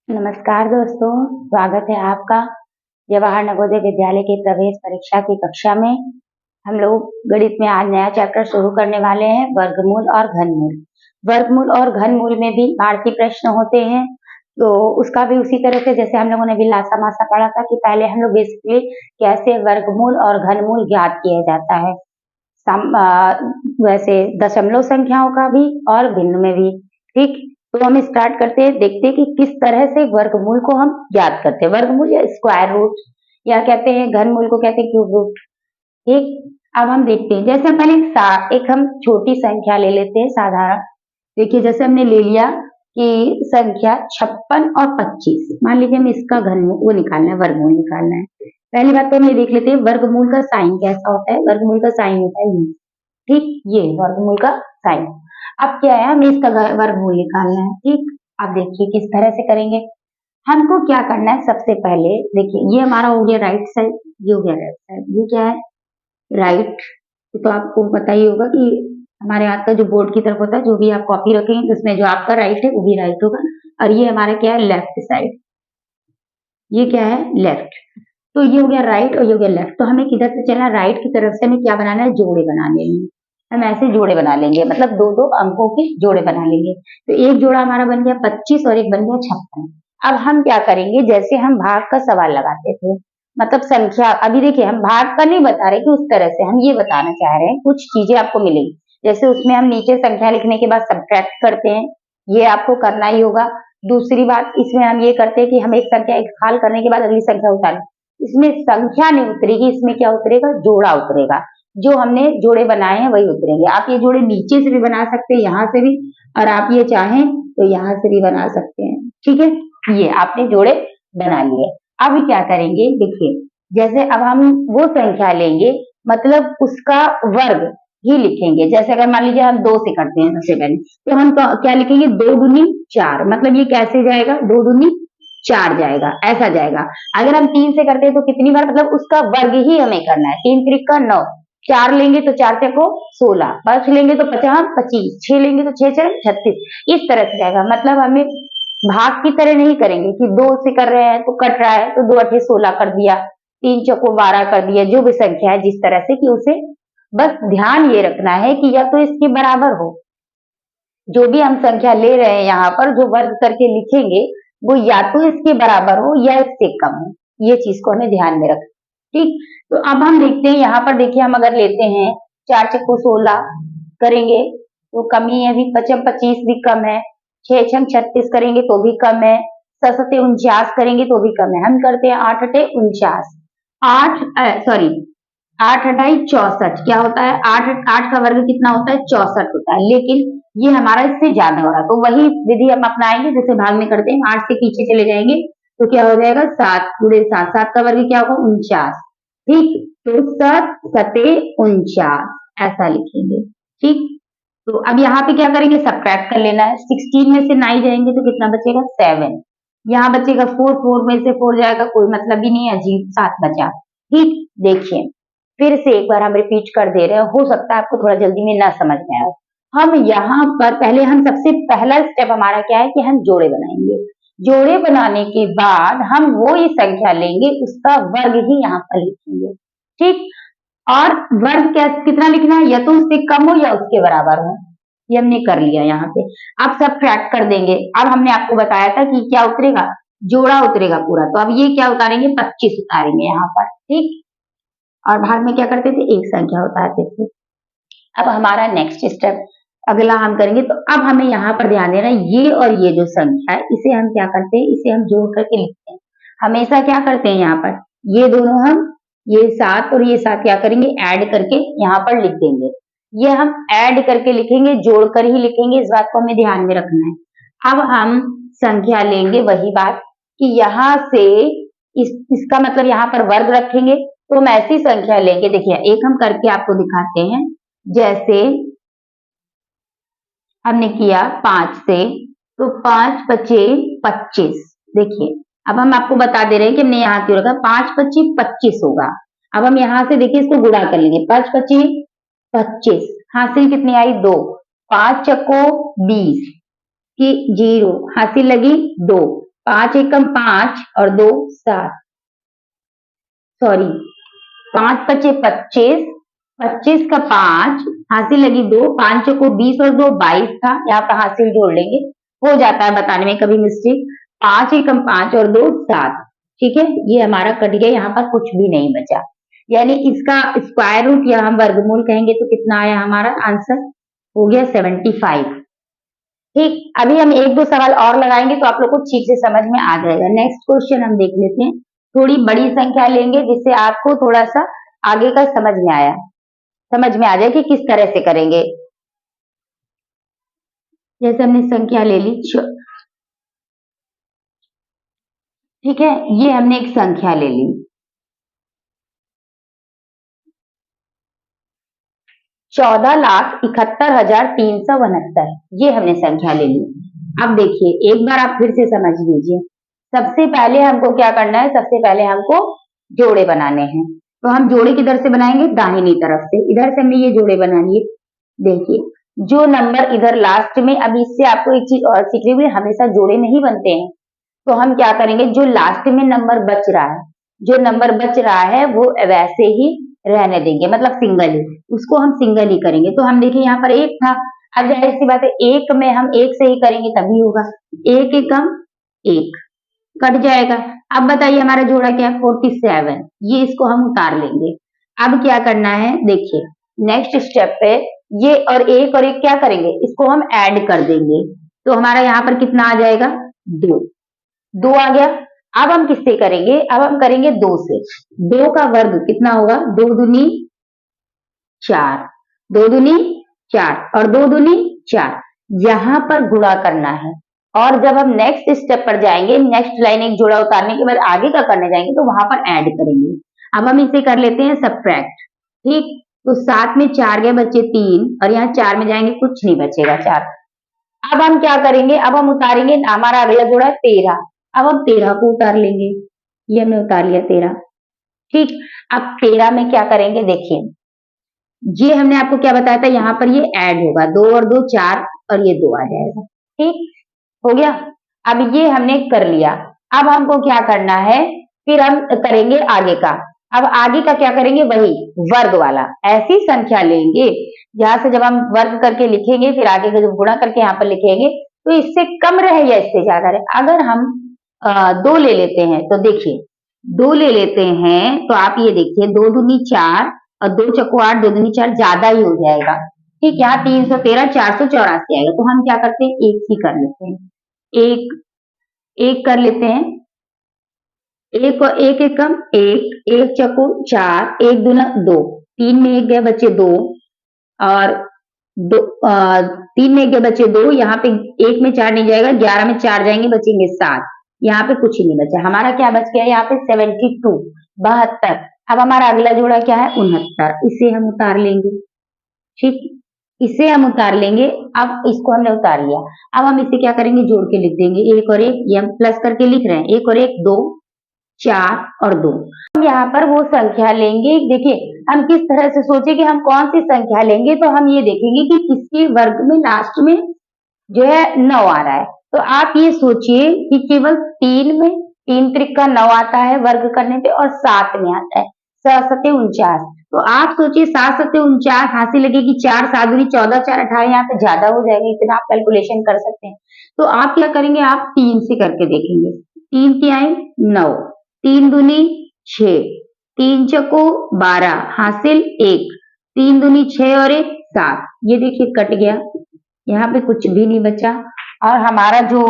नमस्कार दोस्तों, स्वागत है आपका जवाहर नवोदय विद्यालय की प्रवेश परीक्षा की कक्षा में। हम लोग गणित में आज नया चैप्टर शुरू करने वाले हैं, वर्गमूल और घनमूल। वर्गमूल और घनमूल में भी भारतीय प्रश्न होते हैं, तो उसका भी उसी तरह से जैसे हम लोगों ने भी लासा मासा पढ़ा था कि पहले हम लोग बेसिकली कैसे वर्गमूल और घनमूल ज्ञात किया जाता है, वैसे दशमलव संख्याओं का भी और भिन्न में भी। ठीक, तो हम स्टार्ट करते हैं, देखते हैं कि किस तरह से वर्गमूल को हम ज्ञात करते हैं। वर्गमूल या स्क्वायर रूट या कहते हैं घनमूल को कहते हैं क्यूब रूट। ठीक, अब हम देखते हैं, जैसे पहले एक हम छोटी संख्या ले लेते हैं साधारण। देखिए जैसे हमने ले लिया कि संख्या 56 और 25, मान लीजिए हम इसका घनमूल वो निकालना है, वर्गमूल निकालना है। पहली बात तो हम ये देख लेते हैं वर्गमूल का साइन कैसा होता है। वर्गमूल का साइन होता है ये। ठीक, ये वर्गमूल का साइन। अब क्या है, हमें इसका वर्गमूल निकालना है। ठीक, अब देखिए किस तरह से करेंगे। हमको क्या करना है, सबसे पहले देखिए ये हमारा हो गया राइट साइड, ये हो गया लेफ्ट साइड। ये क्या है, राइट। तो आपको पता ही होगा कि हमारे हाथ का जो बोर्ड की तरफ होता है, जो भी आप कॉपी रखेंगे उसमें जो आपका राइट है वो भी राइट होगा। और ये हमारा क्या है, लेफ्ट साइड। ये क्या है, लेफ्ट। तो ये हो गया राइट और ये हो गया लेफ्ट। तो हमें किधर से चलना है, राइट की तरफ से हमें क्या बनाना है, जोड़े बना लेंगे। हम ऐसे जोड़े बना लेंगे, मतलब दो दो अंकों के जोड़े बना लेंगे। तो एक जोड़ा हमारा बन गया 25 और एक बन गया 56। अब हम क्या करेंगे, जैसे हम भाग का सवाल लगाते थे, मतलब संख्या, अभी देखिए हम भाग का नहीं बता रहे कि उस तरह से, हम ये बताना चाह रहे हैं कुछ चीजें आपको मिलेंगी। जैसे उसमें हम नीचे संख्या लिखने के बाद सब्ट्रैक्ट करते हैं, ये आपको करना ही होगा। दूसरी बात इसमें हम ये करते हैं कि हम एक संख्या इकफाल करने के बाद अगली संख्या उतारें। इसमें संख्या नहीं उतरेगी, इसमें क्या उतरेगा, जोड़ा उतरेगा। जो हमने जोड़े बनाए हैं वही उतरेंगे। आप ये जोड़े नीचे से भी बना सकते हैं, यहाँ से भी, और आप ये चाहें तो यहाँ से भी बना सकते हैं। ठीक है, ये आपने जोड़े बना लिए। अब क्या करेंगे, देखिए जैसे अब हम वो संख्या लेंगे, मतलब उसका वर्ग ही लिखेंगे। जैसे अगर मान लीजिए हम 2 से करते हैं सबसे पहले, तो हम क्या लिखेंगे, 2 दूनी 4, मतलब ये कैसे जाएगा, 2 दूनी 4 जाएगा, ऐसा जाएगा। अगर हम 3 से करते हैं तो कितनी बार, मतलब उसका वर्ग ही हमें करना है। 3 त्रिक का 9, 4 लेंगे तो 4 चको 16, 5 लेंगे तो 50 25, 6 लेंगे तो 6 6 36, इस तरह से जाएगा। मतलब हमें भाग की तरह नहीं करेंगे कि 2 से कर रहे हैं तो कट रहा है तो 2 8 16 कर दिया, 3 चौको 12 कर दिया, जो भी संख्या है जिस तरह से, कि उसे बस ध्यान ये रखना है कि या तो इसके बराबर हो, जो भी हम संख्या ले रहे हैं यहाँ पर जो वर्ग करके लिखेंगे वो या तो इसके बराबर हो या इससे कम हो। ये चीज को हमें ध्यान में रखना। ठीक, तो अब हम देखते हैं यहाँ पर, देखिए हम अगर लेते हैं 4 चक्को 16 करेंगे तो कम ही है, अभी 25 भी कम है, 6 छम 36 करेंगे तो भी कम है, 7 सते 49 करेंगे तो भी कम है। हम करते हैं 8 अटे 49, 8 अठाई 64, क्या होता है, 8 का वर्ग कितना होता है, 64 होता है। लेकिन ये हमारा इससे ज्यादा हो रहा है, तो वही विधि हम अपनाएंगे जैसे भाग में करते हैं। 8 से पीछे चले जाएंगे तो क्या हो जाएगा, 7 गुणे 7, 7 का वर्ग क्या होगा, 49। ठीक, तो 7 सते 49 ऐसा लिखेंगे। ठीक, तो अब यहाँ पे क्या करेंगे, सब्ट्रैक्ट कर लेना है। 16 में से 9 जाएंगे तो कितना बचेगा, 7। यहाँ बचेगा 4, 4 में से 4 जाएगा, कोई मतलब ही नहीं है, अजीब 7 बचा। ठीक, देखिए फिर से एक बार हम रिपीट कर दे रहे हैं, हो सकता है आपको थोड़ा जल्दी में ना समझ में आए। हम यहाँ पर पहले, हम सबसे पहला स्टेप हमारा क्या है कि हम जोड़े बनाएंगे। जोड़े बनाने के बाद हम वो ही संख्या लेंगे, उसका वर्ग ही यहाँ पर लिखेंगे। ठीक, और वर्ग क्या कितना लिखना है, या तो उससे कम हो या उसके बराबर हो। ये हमने कर लिया यहाँ पे। अब सब्ट्रैक्ट कर देंगे। अब हमने आपको बताया था कि क्या उतरेगा, जोड़ा उतरेगा पूरा। तो अब ये क्या उतारेंगे, 25 उतारेंगे यहाँ पर। ठीक, और भाग में क्या करते थे, एक संख्या उतारते थे। अब हमारा नेक्स्ट स्टेप अगला हम करेंगे, तो अब हमें यहाँ पर ध्यान देना है, ये और ये जो संख्या है इसे हम क्या करते हैं, इसे हम जोड़ करके लिखते हैं। हमेशा क्या करते हैं, यहाँ पर ये दोनों हम, ये 7 और ये 7 क्या करेंगे, ऐड करके यहाँ पर लिख देंगे। ये हम ऐड करके लिखेंगे, जोड़कर ही लिखेंगे, इस बात को हमें ध्यान में रखना है। अब हम संख्या लेंगे, वही बात कि यहाँ से इसका मतलब यहाँ पर वर्ग रखेंगे, तो हम ऐसी संख्या लेंगे। देखिए एक हम करके आपको दिखाते हैं, जैसे हमने किया 5 से, तो 5 पचे 25। देखिए अब हम आपको बता दे रहे हैं कि हमने यहाँ क्यों रखा, 5 पच्ची 25 होगा। अब हम यहाँ से देखिए इसको गुणा कर लेंगे, 5 पच्ची 25, हासिल कितनी आई, 2, 5 चक्को 20 की 0, हासिल लगी 2, 5 एकम 5 और 2 7, सॉरी 5 पचे 25, 25 का 5 हासिल लगी 2, 5 को 20 और 2 22 था, यहाँ पर हासिल जोड़ लेंगे, हो जाता है बताने में कभी मिस्टेक। 5 एकम 5 और 2 7, ठीक है, ये हमारा कट गया, यहाँ पर कुछ भी नहीं बचा, यानी इसका स्क्वायर रूट या हम वर्गमूल कहेंगे तो कितना आया हमारा आंसर, हो गया 75। ठीक, अभी हम एक दो सवाल और लगाएंगे तो आप लोग को ठीक से समझ में आ जाएगा। नेक्स्ट क्वेश्चन हम देख लेते हैं, थोड़ी बड़ी संख्या लेंगे जिससे आपको थोड़ा सा आगे का समझ में आ जाए कि किस तरह से करेंगे। जैसे हमने संख्या ले ली, ठीक है, ये हमने एक संख्या ले ली 14,71,369, ये हमने संख्या ले ली। अब देखिए एक बार आप फिर से समझ लीजिए, सबसे पहले हमको क्या करना है, सबसे पहले हमको जोड़े बनाने हैं, तो हम जोड़े किधर से बनाएंगे, दाहिनी तरफ से, इधर से हमें ये जोड़े बनानी है। देखिए जो नंबर इधर लास्ट में, अभी इससे आपको एक चीज और सीखनी हुई, हमेशा जोड़े नहीं बनते हैं, तो हम क्या करेंगे, जो लास्ट में नंबर बच रहा है, जो नंबर बच रहा है वो वैसे ही रहने देंगे, मतलब सिंगल ही, उसको हम सिंगल ही करेंगे। तो हम देखिए यहाँ पर एक था, अब जाहिर सी बात है एक में हम एक से ही करेंगे तभी होगा, एक एकम एक कट जाएगा। अब बताइए हमारा जोड़ा क्या है, 47, ये इसको हम उतार लेंगे। अब क्या करना है, देखिए नेक्स्ट स्टेप पे ये और एक क्या करेंगे, इसको हम ऐड कर देंगे, तो हमारा यहाँ पर कितना आ जाएगा, 2 आ गया। अब हम किससे करेंगे, अब हम करेंगे 2 से, 2 का वर्ग कितना होगा, 2 दूनी 4, 2 दूनी 4 और 2 दूनी 4, यहाँ पर गुणा करना है। और जब हम नेक्स्ट स्टेप पर जाएंगे, नेक्स्ट लाइन एक जोड़ा उतारने के बाद आगे का करने जाएंगे तो वहां पर ऐड करेंगे। अब हम इसे कर लेते हैं सब्ट्रैक्ट, ठीक, तो 7 में 4 गए बच्चे 3 और यहाँ 4 में जाएंगे कुछ नहीं बचेगा 4। अब हम क्या करेंगे, अब हम उतारेंगे, हमारा अगला जोड़ा है 13, अब हम 13 को उतार लेंगे, ये हमने उतार लिया 13, ठीक। अब 13 में क्या करेंगे, देखिए ये हमने आपको क्या बताया था, यहाँ पर ये ऐड होगा, 2 और 2 4 और ये 2 आ जाएगा, ठीक हो गया। अब ये हमने कर लिया, अब हमको क्या करना है, फिर हम करेंगे आगे का। अब आगे का क्या करेंगे, वही वर्ग वाला, ऐसी संख्या लेंगे जहां से जब हम वर्ग करके लिखेंगे फिर आगे का जब गुणा करके यहाँ पर लिखेंगे तो इससे कम रहे या इससे ज्यादा रहे। अगर हम 2 ले लेते हैं तो देखिए 2 ले लेते हैं तो आप ये देखिए 2 दूनी 4 और 2 चक्को 8, 2 दूनी 4 ज्यादा ही हो जाएगा, ठीक, यहाँ 313 484 आएगा, तो हम क्या करते हैं एक ही कर लेते हैं, एक एक कर लेते हैं, एक और एक एकम एक, एक चक्को 4, एक दूना 2, 3 में एक गए बच्चे 2 और 3 में एक गए बच्चे 2, यहाँ पे एक में 4 नहीं जाएगा, 11 में 4 जाएंगे बचेंगे 7, यहाँ पे कुछ ही नहीं बचा, हमारा क्या बच गया यहाँ पे 72 72। अब हमारा अगला जोड़ा क्या है 69, इसे हम उतार लेंगे, ठीक, इसे हम उतार लेंगे। अब इसको हमने उतार लिया, अब हम इसे क्या करेंगे, जोड़ के लिख देंगे, एक और एक, ये हम प्लस करके लिख रहे हैं, एक और एक 2 4 और 2। हम यहाँ पर वो संख्या लेंगे, देखिए हम किस तरह से सोचे कि हम कौन सी संख्या लेंगे, तो हम ये देखेंगे कि किसके वर्ग में लास्ट में जो है 9 आ रहा है, तो आप ये सोचिए कि केवल 3 में 3 त्रिक का 9 आता है वर्ग करने पे और 7 में आता है 7 सत्ते 49, तो आप सोचिए 7 सत्ते 49 हासिल लगेगी 4 7 दूनी 14 4 18, यहाँ पे ज्यादा हो जाएगा, इतना आप कैलकुलेशन कर सकते हैं। तो आप क्या करेंगे, आप 3 से करके देखेंगे, 3 की आई 9, 3 दूनी 6, 3 चको 12 हासिल 1, 3 दूनी 6 और 1 7, ये देखिए कट गया, यहाँ पे कुछ भी नहीं बचा और हमारा जो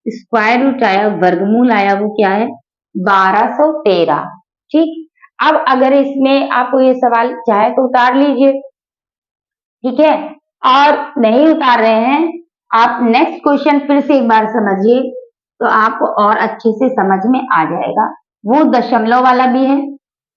स्क्वायर रूट आया, वर्गमूल आया, वो क्या है 1213, ठीक। अब अगर इसमें आपको ये सवाल चाहे तो उतार लीजिए, ठीक है, और नहीं उतार रहे हैं आप नेक्स्ट क्वेश्चन फिर से एक बार समझिए तो आपको और अच्छे से समझ में आ जाएगा। वो दशमलव वाला भी है,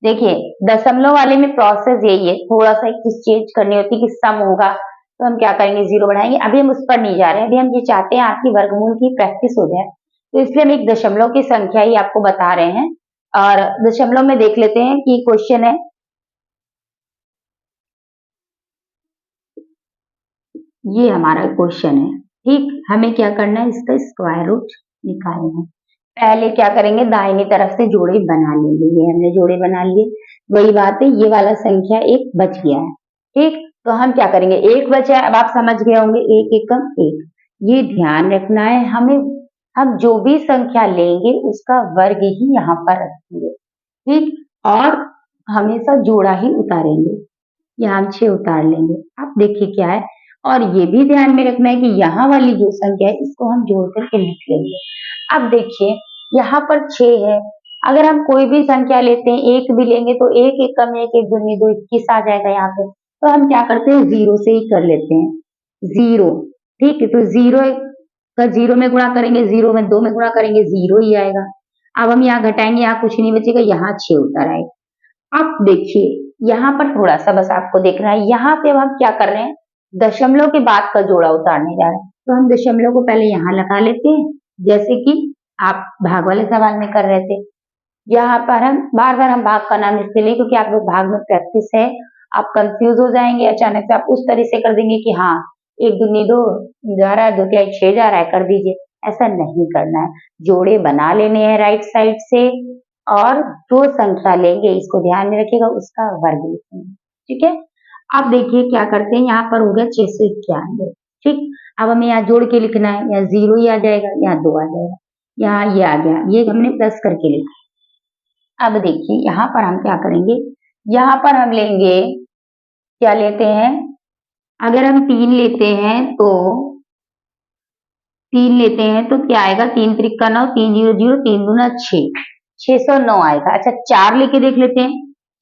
देखिए दशमलव वाले में प्रोसेस यही है, थोड़ा सा एक चीज चेंज करनी होती है कि सम होगा तो हम क्या करेंगे, जीरो बढ़ाएंगे, अभी हम उस पर नहीं जा रहे हैं, अभी हम ये चाहते हैं आपकी वर्गमूल की प्रैक्टिस हो जाए, तो इसलिए हम एक दशमलव की संख्या ही आपको बता रहे हैं। और दशमलव में देख लेते हैं कि क्वेश्चन है, ये हमारा क्वेश्चन है, ठीक, हमें क्या करना है, इसका स्क्वायर रूट निकालना है। पहले क्या करेंगे, दाहिनी तरफ से जोड़े बना लेंगे। ये हमने जोड़े बना लिए, वही बात है, ये वाला संख्या एक बच गया है। ठीक, तो हम क्या करेंगे, एक बचा है, अब आप समझ गए होंगे, एक एकम एक। ये ध्यान रखना है हमें, हम जो भी संख्या लेंगे उसका वर्ग ही यहाँ पर रखेंगे। ठीक, और हमेशा जोड़ा ही उतारेंगे। यहाँ हम 6 उतार लेंगे। अब देखिए क्या है, और ये भी ध्यान में रखना है कि यहाँ वाली जो संख्या है इसको हम जोड़ करके लिख लेंगे। अब देखिए यहाँ पर 6 है, अगर हम कोई भी संख्या लेते हैं, एक भी लेंगे तो एक एक कम एक, एक दूनी दो, 21 आ जाएगा यहाँ पे। तो हम क्या करते हैं, जीरो से ही कर लेते हैं, जीरो। ठीक है, तो जीरो का जीरो में गुणा करेंगे, जीरो में 2 में गुणा करेंगे, जीरो ही आएगा। अब हम यहाँ घटाएंगे, यहाँ कुछ नहीं बचेगा, यहाँ 6 उतर आएगा। अब देखिए यहाँ पर थोड़ा सा बस आपको देखना है, यहाँ पे अब हम क्या कर रहे हैं, दशमलव के बाद का जोड़ा उतारने जा रहे हैं। तो हम दशमलव को पहले यहाँ लगा लेते हैं, जैसे कि आप भाग वाले सवाल में कर रहे थे। यहाँ पर हम बार बार हम भाग का नाम इसलिए लें क्योंकि आप लोग भाग में प्रैक्टिस है, आप कंफ्यूज हो जाएंगे, अचानक से आप उस तरह से कर देंगे कि हाँ एक दूनी दो जा रहा है, दो तिहाई 6 जा रहा है, कर दीजिए। ऐसा नहीं करना है, जोड़े बना लेने हैं राइट साइड से, और जो संख्या लेंगे इसको ध्यान में रखिएगा, उसका वर्ग लिखेंगे। ठीक है, अब देखिए क्या करते हैं, यहाँ पर हो गया 691। ठीक, अब हमें यहाँ जोड़ के लिखना है, यहाँ जीरो ही आ जाएगा, यहाँ 2 आ जाएगा, यहाँ ये आ गया, ये हमने प्लस करके लिखा। अब देखिए यहाँ पर हम क्या करेंगे, यहाँ पर हम लेंगे, क्या लेते हैं, अगर हम 3 लेते हैं तो 3 लेते हैं तो क्या आएगा, 3 त्रिक 9, 3 जीरो जीरो, 3 दूना 6, 609 आएगा। अच्छा 4 लेके देख लेते हैं,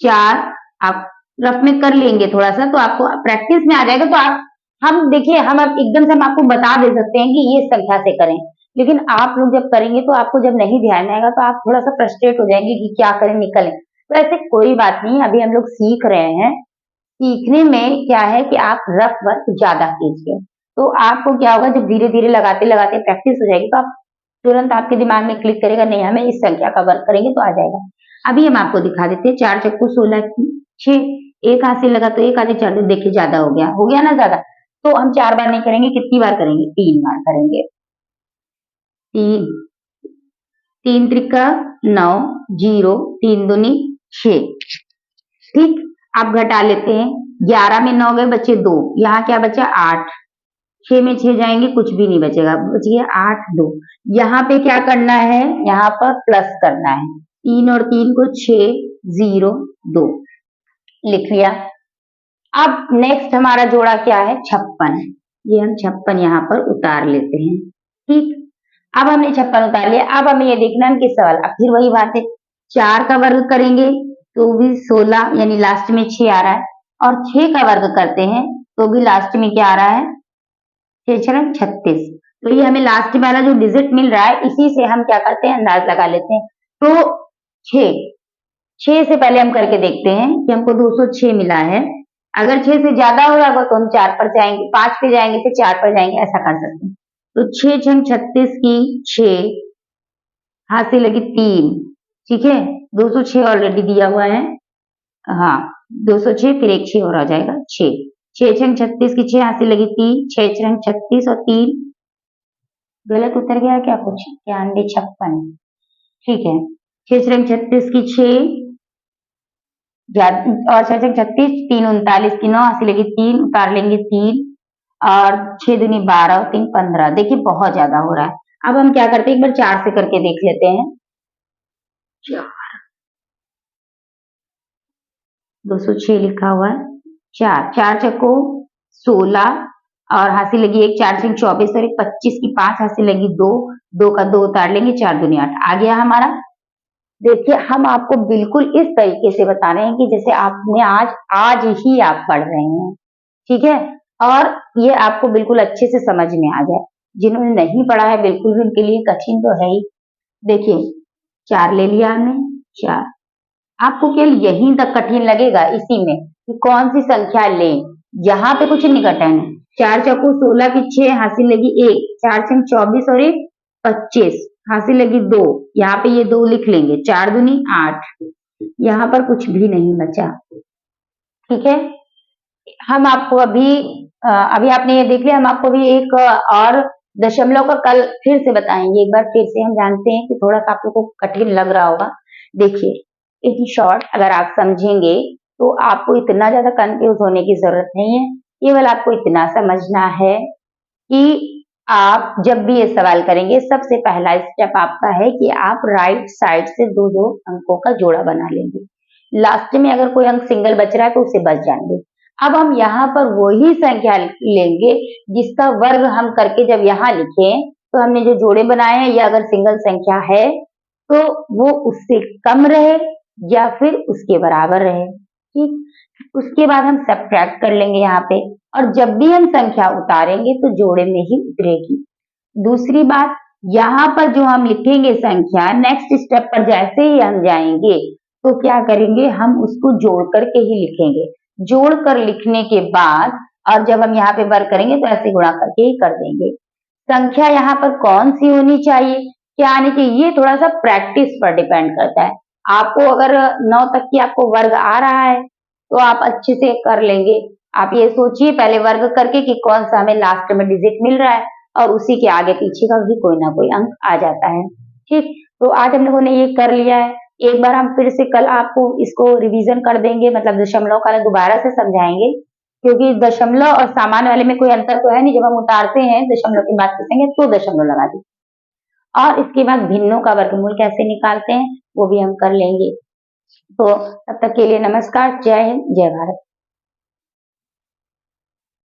4 आप रफ में कर लेंगे थोड़ा सा, तो आपको प्रैक्टिस में आ जाएगा। तो आप हम देखिए, हम अब एकदम से हम आपको बता दे सकते हैं कि ये संख्या से करें, लेकिन आप लोग जब करेंगे तो आपको जब नहीं ध्यान में आएगा तो आप थोड़ा सा फ्रस्ट्रेट हो जाएंगे कि क्या करें, निकलें। तो ऐसे कोई बात नहीं, अभी हम लोग सीख रहे हैं। सीखने में क्या है कि आप रफ वर्क ज्यादा कीजिए, तो आपको क्या होगा, जब धीरे धीरे लगाते लगाते प्रैक्टिस हो जाएगी तो आप तुरंत आपके दिमाग में क्लिक करेगा, नहीं हमें इस संख्या का वर्क करेंगे तो आ जाएगा। अभी हम आपको दिखा देते हैं, 4 चक्कू 16 6, एक हाथ से लगा तो एक आधे 4, देखिए ज्यादा हो गया ना ज्यादा। तो हम 4 बार नहीं करेंगे, कितनी बार करेंगे, 3 बार करेंगे। 3, 3 त्रिका 9, जीरो, 3 दूनी 6। ठीक, आप घटा लेते हैं, 11 में 9 गए, बचे 2, यहाँ क्या बचा 8, 6 में 6 जाएंगे, कुछ भी नहीं बचेगा, बच गया 8 2। यहाँ पे क्या करना है, यहाँ पर प्लस करना है, 3 और 3 को 6 0 2 लिख लिया। अब नेक्स्ट हमारा जोड़ा क्या है, 56। ये हम 56 यहाँ पर उतार लेते हैं। ठीक, अब हमने 56 उतार लिया। अब हमें ये देखना है किस सवाल, अब फिर वही बात है, 4 का वर्ग करेंगे तो भी 16, यानी लास्ट में 6 आ रहा है, और 6 का वर्ग करते हैं तो भी लास्ट में क्या आ रहा है, 6 36। तो ये हमें लास्ट वाला जो डिजिट मिल रहा है, इसी से हम क्या करते हैं, अंदाज लगा लेते हैं। तो 6 से पहले हम करके देखते हैं कि हमको 206 मिला है। अगर 6 से ज्यादा हो जाएगा तो हम 4 पर जाएंगे, 5 पे जाएंगे फिर 4 पर जाएंगे, ऐसा कर सकते हैं। तो 6 छंग 36 की 6, हाथ से लगी 3। ठीक है, 206 ऑलरेडी दिया हुआ है, हाँ 206, फिर एक 6 और आ जाएगा 6, 6 छंग 36 की 6, हाथ से लगी 3, 6 छंग 36 और 3 गलत उतर गया क्या कुछ, 91 56। ठीक है, 6 छंग 36 की 6 और 6 छंग 36, 3 39 की 9, हाथ से लगी 3, उतार लेंगे 3, और 6 दूनी 12 और 3 15। देखिए बहुत ज्यादा हो रहा है। अब हम क्या करते हैं, एक बार 4 से करके देख लेते हैं। 206 लिखा हुआ है, 4 4 चक्को 16, और हाथ से लगी 1, 4 छंग 24 और 1 25 की 5, हाथ से लगी 2, 2 का 2 उतार लेंगे, 4 दूनी 8 आ गया हमारा। देखिए हम आपको बिल्कुल इस तरीके से बता रहे हैं कि जैसे आपने आज ही आप पढ़ रहे हैं। ठीक है, और ये आपको बिल्कुल अच्छे से समझ में आ जाए। जिन्होंने नहीं पढ़ा है बिल्कुल भी उनके लिए कठिन तो है ही। देखिए 4 ले लिया हमने, 4, आपको केवल यहीं तक कठिन लगेगा इसी में कि कौन सी संख्या लें, यहाँ पे कुछ नहीं कठिन है। 4 चक्कू 16 की 6, हाथ से लगी 1, 4 छंग 24 और 1 25, हाथ से लगी 2, यहाँ पे ये 2 लिख लेंगे, 4 दूनी 8, यहाँ पर कुछ भी नहीं बचा। ठीक है, हम आपको अभी आपने ये देख लिया, हम आपको भी एक और दशमलव का कल फिर से बताएंगे, एक बार फिर से हम जानते हैं कि थोड़ा सा आप लोगों को कठिन लग रहा होगा। देखिए, इन शॉर्ट अगर आप समझेंगे तो आपको इतना ज्यादा कंफ्यूज होने की जरूरत नहीं है। केवल आपको इतना समझना है कि आप जब भी ये सवाल करेंगे, सबसे पहला स्टेप आपका है कि आप राइट साइड से दो दो अंकों का जोड़ा बना लेंगे। लास्ट में अगर कोई अंक सिंगल बच रहा है तो उसे बच जाएंगे। अब हम यहाँ पर वही संख्या लेंगे जिसका वर्ग हम करके जब यहाँ लिखे तो हमने जो जोड़े बनाए हैं, या अगर सिंगल संख्या है तो वो उससे कम रहे या फिर उसके बराबर रहे। ठीक, उसके बाद हम सब्ट्रैक्ट कर लेंगे यहाँ पे, और जब भी हम संख्या उतारेंगे तो जोड़े में ही उतरेगी। दूसरी बात, यहाँ पर जो हम लिखेंगे संख्या, नेक्स्ट स्टेप पर जैसे ही हम जाएंगे तो क्या करेंगे, हम उसको जोड़ करके ही लिखेंगे। जोड़ कर लिखने के बाद और जब हम यहाँ पे वर्ग करेंगे तो ऐसे गुणा करके ही कर देंगे। संख्या यहाँ पर कौन सी होनी चाहिए, क्या आनी चाहिए, ये थोड़ा सा प्रैक्टिस पर डिपेंड करता है। आपको अगर 9 तक की आपको वर्ग आ रहा है तो आप अच्छे से कर लेंगे। आप ये सोचिए पहले वर्ग करके कि कौन सा हमें लास्ट में डिजिट मिल रहा है, और उसी के आगे पीछे का भी कोई ना कोई अंक आ जाता है। ठीक, तो आज हम लोगों ने ये कर लिया है। एक बार हम फिर से कल आपको इसको रिवीजन कर देंगे, मतलब दशमलव का दोबारा से समझाएंगे, क्योंकि दशमलव और सामान्य वाले में कोई अंतर तो है नहीं। जब हम उतारते हैं दशमलव की बात करते हैं तो दशमलव लगा दी, और इसके बाद भिन्नों का वर्गमूल कैसे निकालते हैं वो भी हम कर लेंगे। तो तब तक के लिए नमस्कार, जय हिंद, जय भारत।